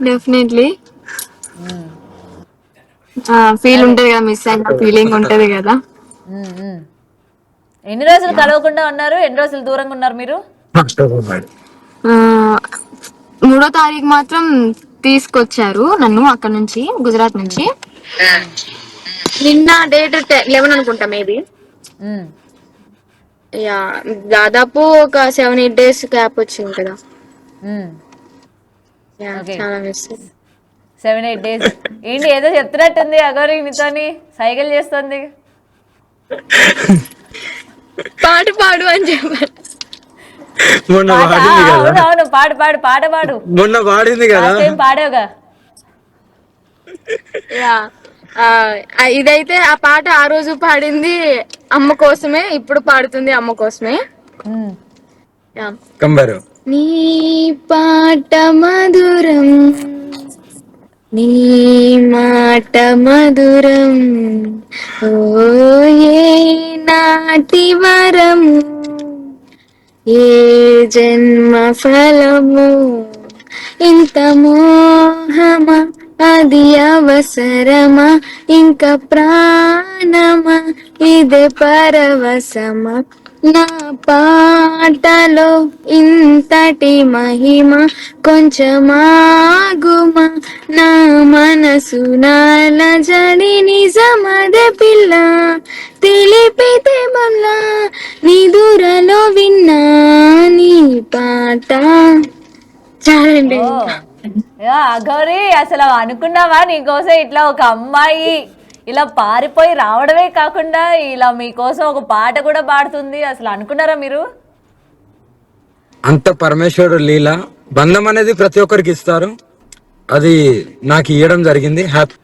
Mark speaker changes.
Speaker 1: Definitely feel ఉంటది కదా, miss అయిన ఫీలింగ్ ఉంటది కదా.
Speaker 2: ఎన్ని రోజులు కలవకుండా ఉన్నారు, ఎన్ని రోజులు దూరంగా ఉన్నారు మీరు?
Speaker 1: 3వ తారీఖు మాత్రం తీసుకొచ్చారు నన్ను అక్కడ నుంచి, గుజరాత్ నుంచి. నిన్న డేట్ 11 అనుకుంటా మేబీ. యా, దాదాపు ఒక 7-8 days గ్యాప్ వచ్చింది కదా. చాలా మిస్.
Speaker 2: 7-8 days ఏంటి, ఏదో చెప్తున్నట్టుంది అగౌరి నీతోని, సైకిల్ చేస్తుంది.
Speaker 1: పాట పాడు అని చెప్పారు.
Speaker 2: అవును పాడు పాడు, పాట పాడు.
Speaker 3: మొన్న పాడింది కదా,
Speaker 2: పాడావుగా.
Speaker 1: యా, ఇదైతే ఆ పాట ఆ రోజు పాడింది అమ్మ కోసమే, ఇప్పుడు పాడుతుంది అమ్మ కోసమే.
Speaker 3: కంబారు.
Speaker 1: నీ పాట మధురం, నీ మాట మధురం, ఓ ఏ నాటి వరము, ఏ జన్మ ఫలము, ఇంత మోహమా అది అవసరమా, ఇంకా ప్రాణమా ఇదే పరవశమా, నా పాటలో ఇంతటి మహిమ, కొంచెమాగుమా నా మనసు నాల జడి, నిజమదే పిల్ల తెలిపితే మళ్ళా నిదురలో విన్నా నీ పాట. చాలండి.
Speaker 2: గౌరీ, అసలు అనుకున్నావా నీకోసం ఇట్లా ఒక అమ్మాయి ఇలా పారిపోయి రావడమే కాకుండా ఇలా మీకోసం ఒక పాట కూడా పాడుతుంది? అసలు అనుకున్నారా మీరు?
Speaker 3: అంత పరమేశ్వరుడు లీల. బంధం అనేది ప్రతి ఒక్కరికి ఇస్తారు, అది నాకు ఇవ్వడం జరిగింది. హ్యాపీ.